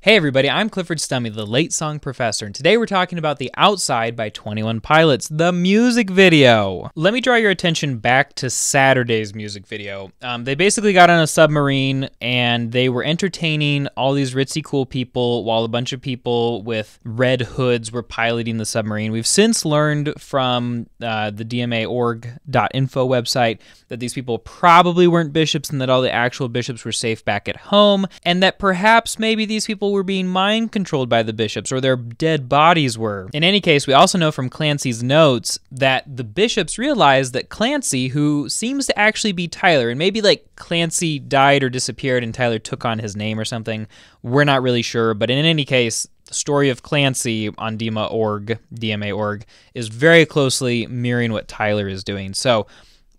Hey everybody, I'm Clifford Stummy, the Late Song Professor, and today we're talking about The Outside by 21 Pilots, the music video. Let me draw your attention back to Saturday's music video. They basically got on a submarine and they were entertaining all these ritzy cool people while a bunch of people with red hoods were piloting the submarine. We've since learned from the dmaorg.info website that these people probably weren't bishops and that all the actual bishops were safe back at home, and that perhaps maybe these people were being mind controlled by the bishops, or their dead bodies were. In any case, we also know from Clancy's notes that the bishops realized that Clancy, who seems to actually be Tyler, and maybe like Clancy died or disappeared and Tyler took on his name or something, we're not really sure, but in any case, the story of Clancy on DMA.org is very closely mirroring what Tyler is doing. So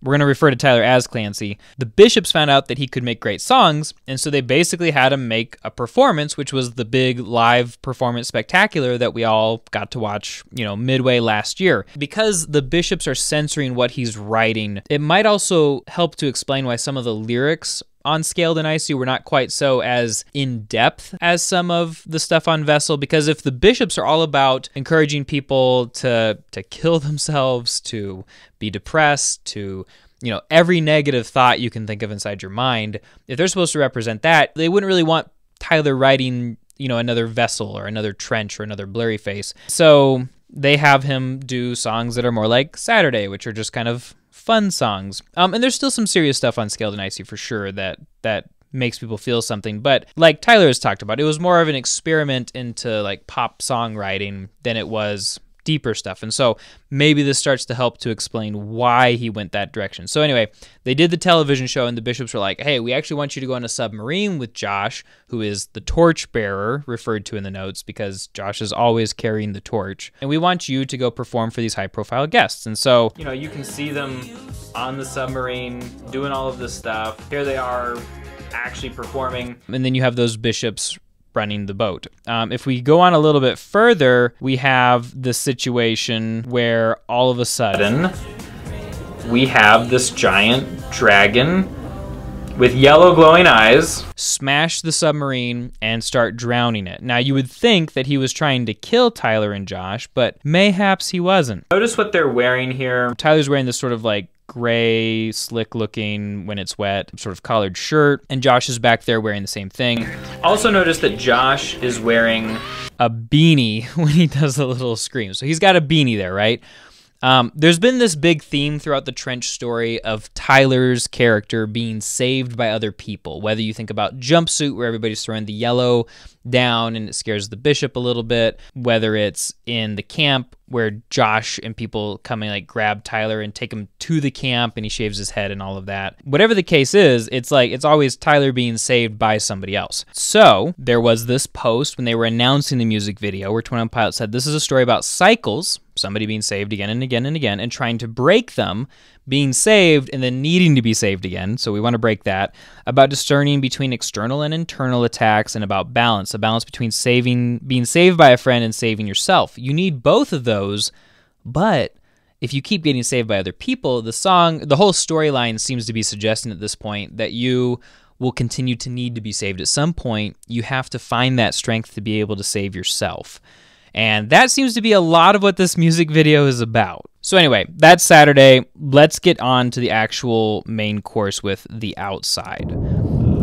we're going to refer to Tyler as Clancy. The bishops found out that he could make great songs, and so they basically had him make a performance, which was the big live performance spectacular that we all got to watch, midway last year. Because the bishops are censoring what he's writing, it might also help to explain why some of the lyrics on Scaled and Icy were not quite so as in-depth as some of the stuff on Vessel, because if the bishops are all about encouraging people to kill themselves, to be depressed, to every negative thought you can think of inside your mind, if they're supposed to represent that, they wouldn't really want Tyler writing another Vessel or another Trench or another Blurry Face. So they have him do songs that are more like Saturday, which are just kind of fun songs. And there's still some serious stuff on Scaled and Icy for sure that makes people feel something. But like Tyler has talked about, it was more of an experiment into like pop songwriting than it was deeper stuff. And so maybe this starts to help to explain why he went that direction. So anyway, they did the television show and the bishops were like, hey, we actually want you to go on a submarine with Josh, who is the torch bearer referred to in the notes because Josh is always carrying the torch. And we want you to go perform for these high profile guests. And so, you can see them on the submarine doing all of this stuff. Here they are actually performing. And then you have those bishops running the boat. If we go on a little bit further, we have the situation where all of a sudden we have this giant dragon with yellow glowing eyes smash the submarine and start drowning it. Now you would think that he was trying to kill Tyler and Josh, but mayhaps he wasn't. Notice what they're wearing here. Tyler's wearing this sort of like gray, slick looking when it's wet, sort of collared shirt, and Josh is back there wearing the same thing. Also notice that Josh is wearing a beanie when he does a little scream. So he's got a beanie there, right? There's been this big theme throughout the Trench story of Tyler's character being saved by other people, whether you think about Jumpsuit, where everybody's throwing the yellow down and it scares the bishop a little bit, whether it's in the camp where Josh and people come and like grab Tyler and take him to the camp and he shaves his head and all of that. Whatever the case is, it's always Tyler being saved by somebody else. So there was this post when they were announcing the music video where 21 Pilots said, this is a story about cycles, somebody being saved again and again and again, and trying to break them, being saved and then needing to be saved again. So we want to break that. About discerning between external and internal attacks, and about balance, a balance between being saved by a friend and saving yourself. You need both of those, but if you keep getting saved by other people, the whole storyline seems to be suggesting at this point that you will continue to need to be saved. At some point, you have to find that strength to be able to save yourself. And that seems to be a lot of what this music video is about. So anyway, that's Saturday. Let's get on to the actual main course with The Outside.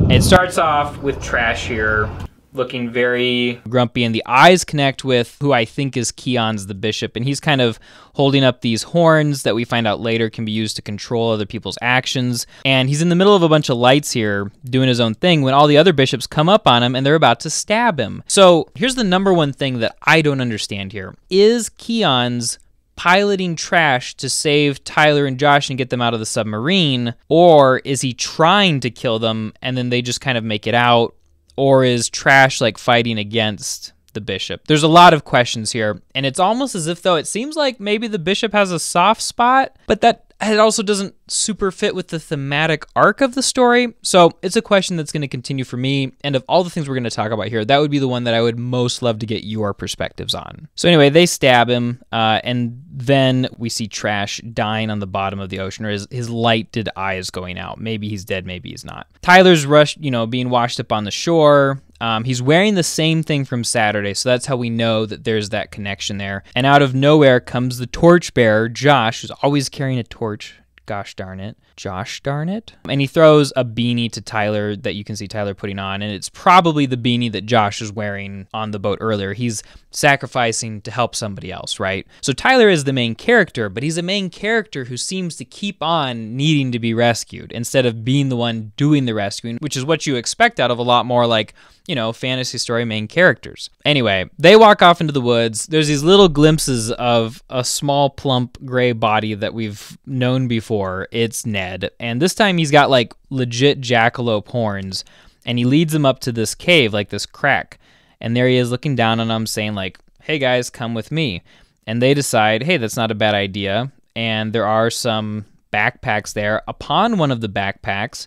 It starts off with Trash here, looking very grumpy, and the eyes connect with who I think is Keon's the bishop, and he's kind of holding up these horns that we find out later can be used to control other people's actions. And he's in the middle of a bunch of lights here doing his own thing when all the other bishops come up on him and they're about to stab him. So here's the number one thing that I don't understand here. Is Keon's piloting Trash to save Tyler and Josh and get them out of the submarine, or is he trying to kill them and then they just kind of make it out? Or is Trash like fighting against the bishop? There's a lot of questions here, and it's almost as if though it seems like maybe the bishop has a soft spot, but that it also doesn't super fit with the thematic arc of the story. So it's a question that's going to continue for me. And of all the things we're going to talk about here, that would be the one that I would most love to get your perspectives on. So anyway, they stab him, and then we see Trash dying on the bottom of the ocean, or his lighted eyes going out. Maybe he's dead, maybe he's not. Tyler's rushed, being washed up on the shore. He's wearing the same thing from Saturday, so that's how we know that there's that connection there. And out of nowhere comes the torchbearer, Josh, who's always carrying a torch. Gosh darn it. Josh darn it. And he throws a beanie to Tyler that you can see Tyler putting on, and it's probably the beanie that Josh was wearing on the boat earlier. He's sacrificing to help somebody else, right? So Tyler is the main character, but he's a main character who seems to keep on needing to be rescued instead of being the one doing the rescuing, which is what you expect out of a lot more like, fantasy story main characters. Anyway, they walk off into the woods. There's these little glimpses of a small, plump, gray body that we've known before. It's Ned. And this time he's got like legit jackalope horns, and he leads them up to this cave, like this crack. And there he is looking down on them saying like, hey guys, come with me. And they decide, hey, that's not a bad idea. And there are some backpacks there. Upon one of the backpacks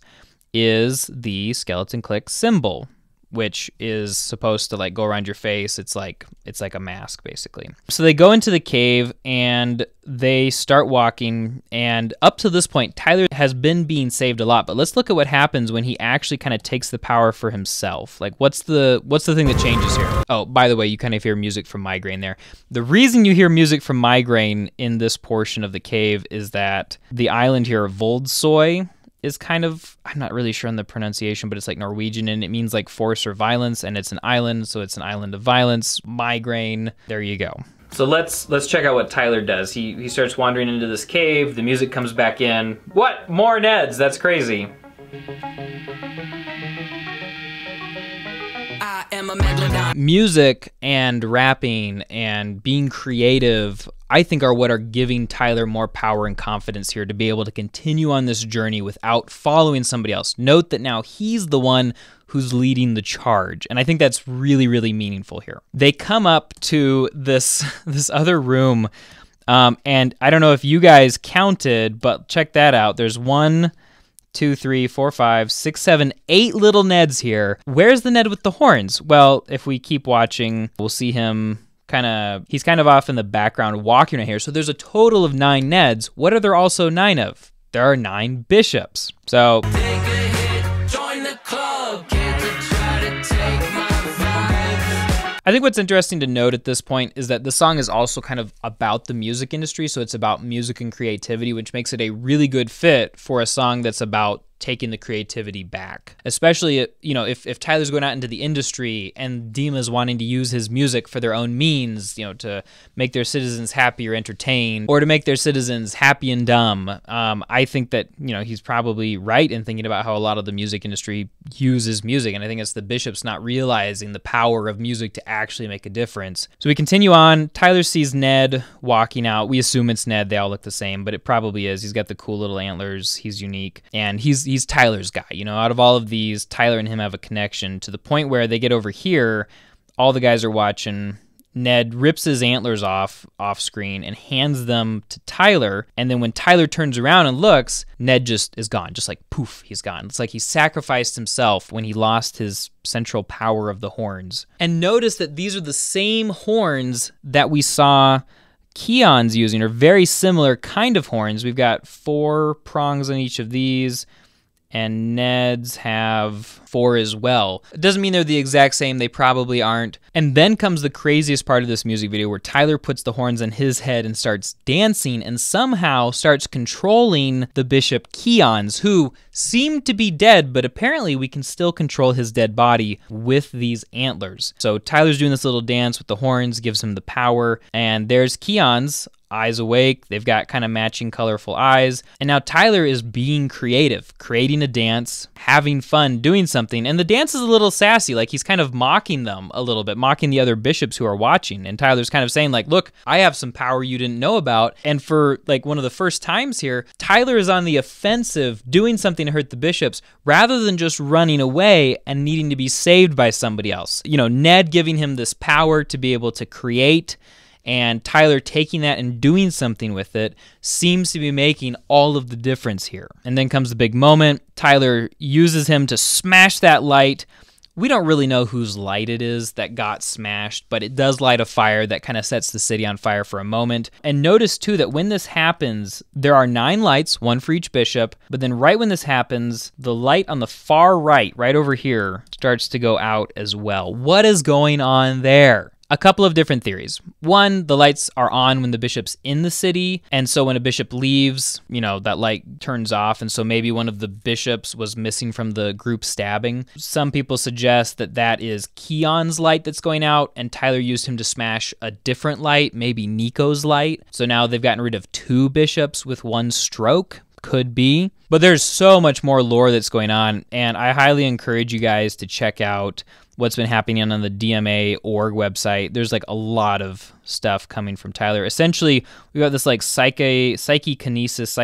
is the Skeleton Click symbol, which is supposed to like go around your face. It's like a mask basically. So they go into the cave and they start walking, and up to this point Tyler has been being saved a lot, but let's look at what happens when he actually kind of takes the power for himself. Like what's the thing that changes here? Oh, by the way, you kind of hear music from Migraine there. The reason you hear music from Migraine in this portion of the cave is that the island here, Voldsoy, is kind of, I'm not really sure on the pronunciation, but it's like Norwegian, and it means like force or violence, and it's an island, so it's an island of violence. Migraine, there you go. So let's check out what Tyler does. He starts wandering into this cave, the music comes back in. What? More Neds, that's crazy. I am a megalodon. Music and rapping and being creative, I think, are what are giving Tyler more power and confidence here to be able to continue on this journey without following somebody else. Note that now he's the one who's leading the charge, and I think that's really, really meaningful here. They come up to this other room, and I don't know if you guys counted, but check that out. There's 1, 2, 3, 4, 5, 6, 7, 8 little Neds here. Where's the Ned with the horns? Well, if we keep watching, we'll see him he's kind of off in the background walking right here. So there's a total of 9 Neds. What are there also 9 of? There are 9 bishops. So take a hit, join the club, kids are trying to take my vibe. I think what's interesting to note at this point is that the song is also kind of about the music industry. So it's about music and creativity, which makes it a really good fit for a song that's about taking the creativity back, especially if Tyler's going out into the industry and Dima's wanting to use his music for their own means, to make their citizens happy or entertained, or to make their citizens happy and dumb. I think that he's probably right in thinking about how a lot of the music industry uses music, and I think it's the bishops not realizing the power of music to actually make a difference. So we continue on. Tyler sees Ned walking out. We assume it's Ned. They all look the same, but it probably is. He's got the cool little antlers. He's unique, and he's Tyler's guy. Out of all of these, Tyler and him have a connection to the point where they get over here, all the guys are watching. Ned rips his antlers off screen and hands them to Tyler, and then when Tyler turns around and looks, Ned just is gone. Just like poof, he's gone. It's like he sacrificed himself when he lost his central power of the horns. And notice that these are the same horns that we saw Keon's using, or very similar kind of horns. We've got 4 prongs on each of these, and Ned's have 4 as well. It doesn't mean they're the exact same. They probably aren't. And then comes the craziest part of this music video, where Tyler puts the horns on his head and starts dancing and somehow starts controlling the Bishop Keons, who seemed to be dead, but apparently we can still control his dead body with these antlers. So Tyler's doing this little dance with the horns, gives him the power, and there's Keons, eyes awake. They've got kind of matching colorful eyes. And now Tyler is being creative, creating a dance, having fun, doing something. And the dance is a little sassy. Like he's kind of mocking them a little bit, mocking the other bishops who are watching. And Tyler's kind of saying like, look, I have some power you didn't know about. And for like one of the first times here, Tyler is on the offensive, doing something to hurt the bishops rather than just running away and needing to be saved by somebody else. Ned giving him this power to be able to create And Tyler taking that and doing something with it seems to be making all of the difference here. And then comes the big moment. Tyler uses him to smash that light. We don't really know whose light it is that got smashed, but it does light a fire that kind of sets the city on fire for a moment. And notice too that when this happens, there are 9 lights, 1 for each bishop, but then right when this happens, the light on the far right over here, starts to go out as well. What is going on there? A couple of different theories. One, the lights are on when the bishop's in the city, and so when a bishop leaves, that light turns off, and so maybe one of the bishops was missing from the group stabbing. Some people suggest that that is Keon's light that's going out, and Tyler used him to smash a different light, maybe Nico's light. So now they've gotten rid of 2 bishops with 1 stroke. Could be. But there's so much more lore that's going on, and I highly encourage you guys to check out what's been happening on the DMA.org website. There's like a lot of stuff coming from Tyler. Essentially, we got this like psychokinesis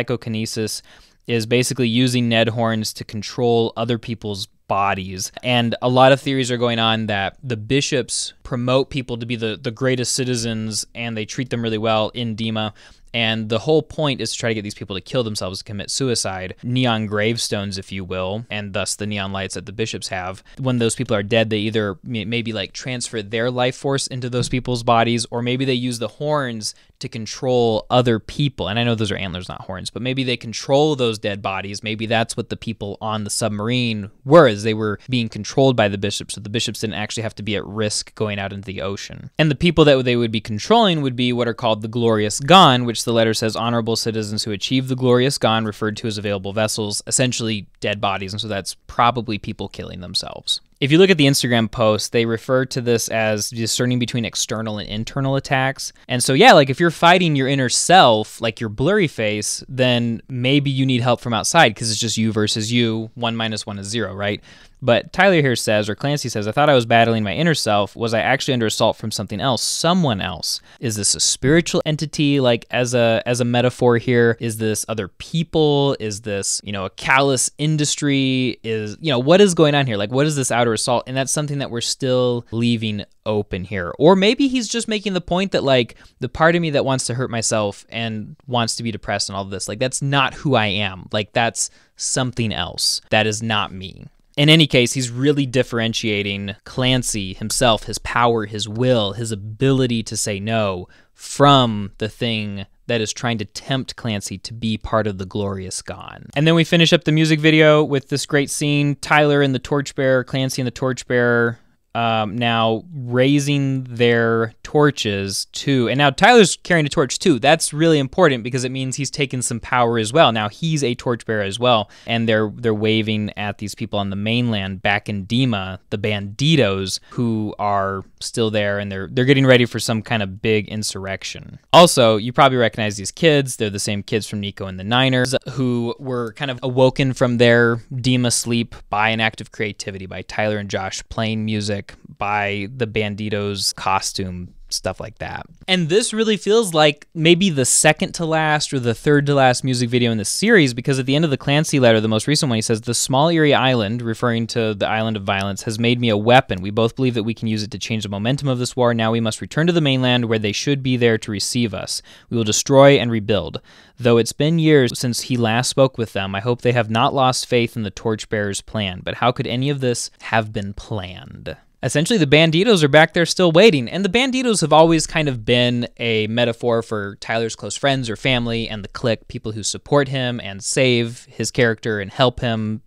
is basically using Ned horns to control other people's bodies. And a lot of theories are going on that the bishops promote people to be the greatest citizens, and they treat them really well in Dima. And the whole point is to try to get these people to kill themselves, commit suicide, neon gravestones, if you will, and thus the neon lights that the bishops have. When those people are dead, they either maybe like transfer their life force into those people's bodies, or maybe they use the horns to control other people. And I know those are antlers, not horns, but maybe they control those dead bodies. Maybe that's what the people on the submarine were, as they were being controlled by the bishops, so the bishops didn't actually have to be at risk going out into the ocean. And the people that they would be controlling would be what are called the Glorious Gone, which the letter says honorable citizens who achieve the Glorious Gone, referred to as available vessels, essentially dead bodies, and so that's probably people killing themselves. If you look at the Instagram post, they refer to this as discerning between external and internal attacks. And so, yeah, like if you're fighting your inner self, like your blurry face, then maybe you need help from outside because it's just you versus you. 1 minus 1 is 0, right? But Tyler here says, or Clancy says, I thought I was battling my inner self. Was I actually under assault from something else, someone else? Is this a spiritual entity, like as a metaphor here? Is this other people? Is this, a callous industry? Is, what is going on here? Like, what is this outer assault? And that's something that we're still leaving open here. Or maybe he's just making the point that, like, the part of me that wants to hurt myself and wants to be depressed and all of this, like, that's not who I am. Like, that's something else. That is not me. In any case, he's really differentiating Clancy himself, his power, his will, his ability to say no from the thing that is trying to tempt Clancy to be part of the Glorious Gone. And then we finish up the music video with this great scene, Tyler and the torchbearer, Clancy and the torchbearer, now raising their torches too. And now Tyler's carrying a torch too. That's really important because it means he's taken some power as well. Now he's a torchbearer as well. And they're waving at these people on the mainland back in Dima, the Banditos, who are still there, and they're getting ready for some kind of big insurrection. Also, you probably recognize these kids. They're the same kids from Nico and the Niners, who were kind of awoken from their Dima sleep by an act of creativity, by Tyler and Josh playing music, by the Banditos costume, stuff like that. And this really feels like maybe the second to last or the third to last music video in the series, because at the end of the Clancy letter, the most recent one, he says, the small Erie Island, referring to the island of violence, has made me a weapon. We both believe that we can use it to change the momentum of this war. Now we must return to the mainland where they should be there to receive us. We will destroy and rebuild. Though it's been years since he last spoke with them, I hope they have not lost faith in the Torchbearer's plan. But how could any of this have been planned? Essentially, the Banditos are back there still waiting, and the Banditos have always kind of been a metaphor for Tyler's close friends or family and the clique, people who support him and save his character and help him,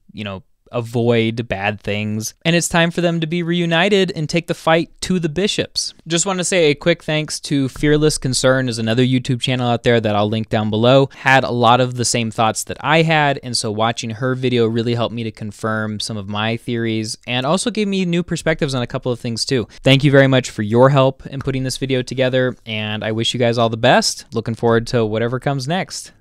avoid bad things. And it's time for them to be reunited and take the fight to the bishops. Just want to say a quick thanks to Fearless Concern, is another YouTube channel out there that I'll link down below. Had a lot of the same thoughts that I had, and so watching her video really helped me to confirm some of my theories and also gave me new perspectives on a couple of things too. Thank you very much for your help in putting this video together, and I wish you guys all the best. Looking forward to whatever comes next.